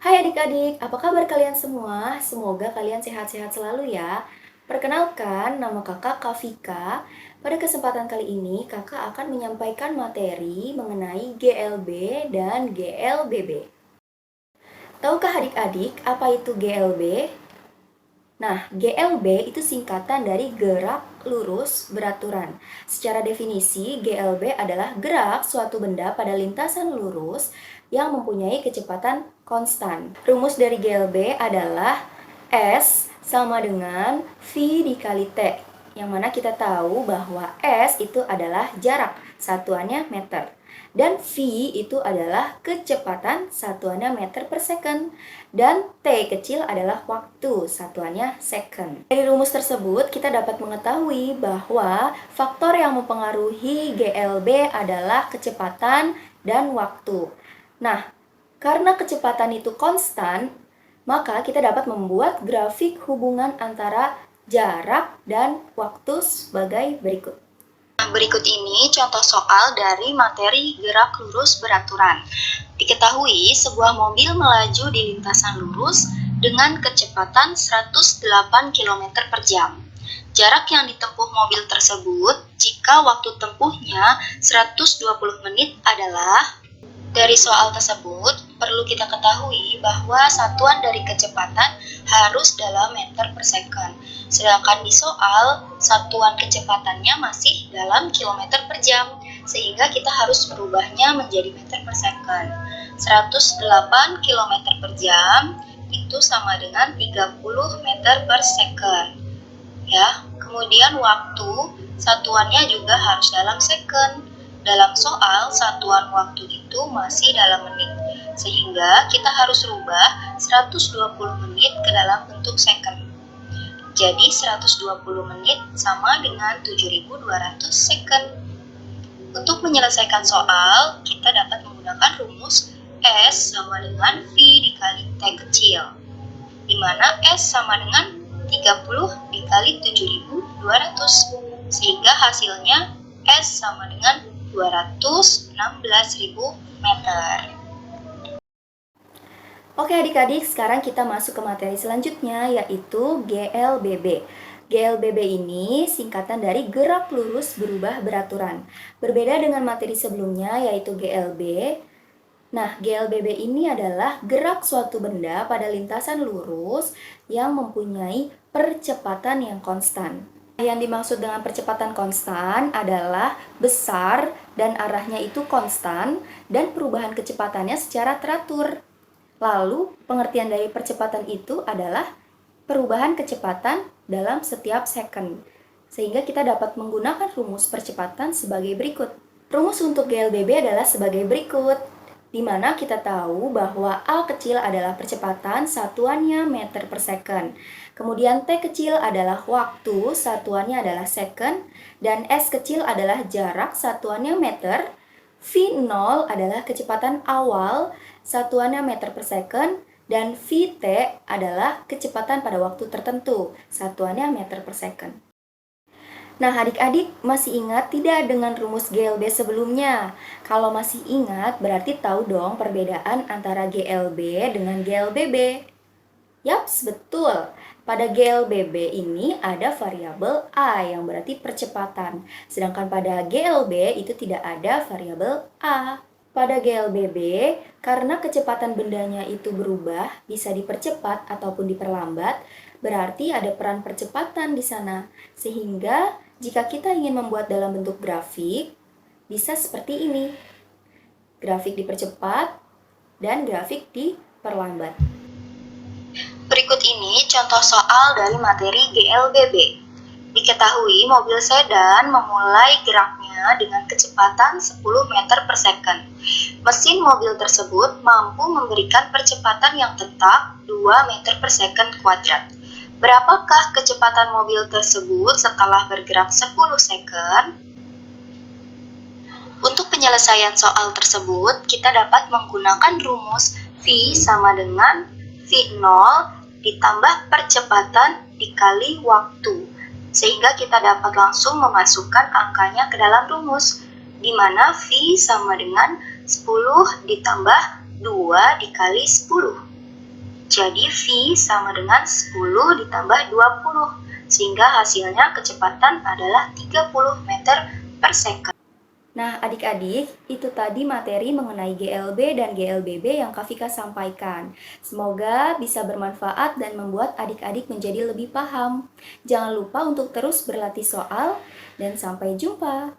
Hai adik-adik, apa kabar kalian semua? Semoga kalian sehat-sehat selalu ya. Perkenalkan, nama kakak Kavika. Pada kesempatan kali ini, kakak akan menyampaikan materi mengenai GLB dan GLBB. Tahukah adik-adik apa itu GLB? Nah, GLB itu singkatan dari gerak lurus beraturan. Secara definisi, GLB adalah gerak suatu benda pada lintasan lurus yang mempunyai kecepatan konstan. Rumus dari GLB adalah S sama dengan V dikali T, yang mana kita tahu bahwa S itu adalah jarak, satuannya meter. Dan V itu adalah kecepatan, satuannya meter per second. Dan T kecil adalah waktu, satuannya second. Dari rumus tersebut, kita dapat mengetahui bahwa faktor yang mempengaruhi GLB adalah kecepatan dan waktu. Nah, karena kecepatan itu konstan, maka kita dapat membuat grafik hubungan antara jarak dan waktu sebagai berikut. Berikut ini contoh soal dari materi gerak lurus beraturan. Diketahui sebuah mobil melaju di lintasan lurus dengan kecepatan 108 km per jam. Jarak yang ditempuh mobil tersebut jika waktu tempuhnya 120 menit adalah. Dari soal tersebut, perlu kita ketahui bahwa satuan dari kecepatan harus dalam meter per second. Sedangkan di soal, satuan kecepatannya masih dalam kilometer per jam, sehingga kita harus merubahnya menjadi meter per second. 108 km per jam itu sama dengan 30 meter per second. Ya, kemudian waktu, satuannya juga harus dalam second. Dalam soal, satuan waktu itu masih dalam menit, sehingga kita harus rubah 120 menit ke dalam bentuk second. Jadi 120 menit sama dengan 7.200 second. Untuk menyelesaikan soal, kita dapat menggunakan rumus S sama dengan V dikali T kecil, di mana S sama dengan 30 dikali 7.200, sehingga hasilnya S sama dengan 216.000 meter. Oke adik-adik, sekarang kita masuk ke materi selanjutnya, yaitu GLBB. GLBB ini singkatan dari gerak lurus berubah beraturan. Berbeda dengan materi sebelumnya, yaitu GLB. Nah, GLBB ini adalah gerak suatu benda pada lintasan lurus yang mempunyai percepatan yang konstan. Yang dimaksud dengan percepatan konstan adalah besar dan arahnya itu konstan dan perubahan kecepatannya secara teratur. Lalu, pengertian dari percepatan itu adalah perubahan kecepatan dalam setiap second. Sehingga kita dapat menggunakan rumus percepatan sebagai berikut. Rumus untuk GLBB adalah sebagai berikut, di mana kita tahu bahwa A kecil adalah percepatan, satuannya meter per second. Kemudian T kecil adalah waktu, satuannya adalah second. Dan S kecil adalah jarak, satuannya meter. V0 adalah kecepatan awal, satuannya meter per second. Dan Vt adalah kecepatan pada waktu tertentu, satuannya meter per second. Nah, adik-adik masih ingat tidak dengan rumus GLB sebelumnya? Kalau masih ingat, berarti tahu dong perbedaan antara GLB dengan GLBB. Yaps, betul. Pada GLBB ini ada variabel A yang berarti percepatan. Sedangkan pada GLB itu tidak ada variabel A. Pada GLBB, karena kecepatan bendanya itu berubah, bisa dipercepat ataupun diperlambat, berarti ada peran percepatan di sana. Sehingga jika kita ingin membuat dalam bentuk grafik, bisa seperti ini. Grafik dipercepat dan grafik diperlambat. Berikut ini contoh soal dari materi GLBB. Diketahui mobil sedan memulai geraknya dengan kecepatan 10 meter per second. Mesin mobil tersebut mampu memberikan percepatan yang tetap 2 meter per second kuadrat. Berapakah kecepatan mobil tersebut setelah bergerak 10 second? Untuk penyelesaian soal tersebut, kita dapat menggunakan rumus V sama dengan V0 ditambah percepatan dikali waktu, sehingga kita dapat langsung memasukkan angkanya ke dalam rumus, di mana V sama dengan 10 ditambah 2 dikali 10. Jadi V sama dengan 10 ditambah 20, sehingga hasilnya kecepatan adalah 30 meter per second. Nah, adik-adik, itu tadi materi mengenai GLB dan GLBB yang Kak Vika sampaikan. Semoga bisa bermanfaat dan membuat adik-adik menjadi lebih paham. Jangan lupa untuk terus berlatih soal, dan sampai jumpa.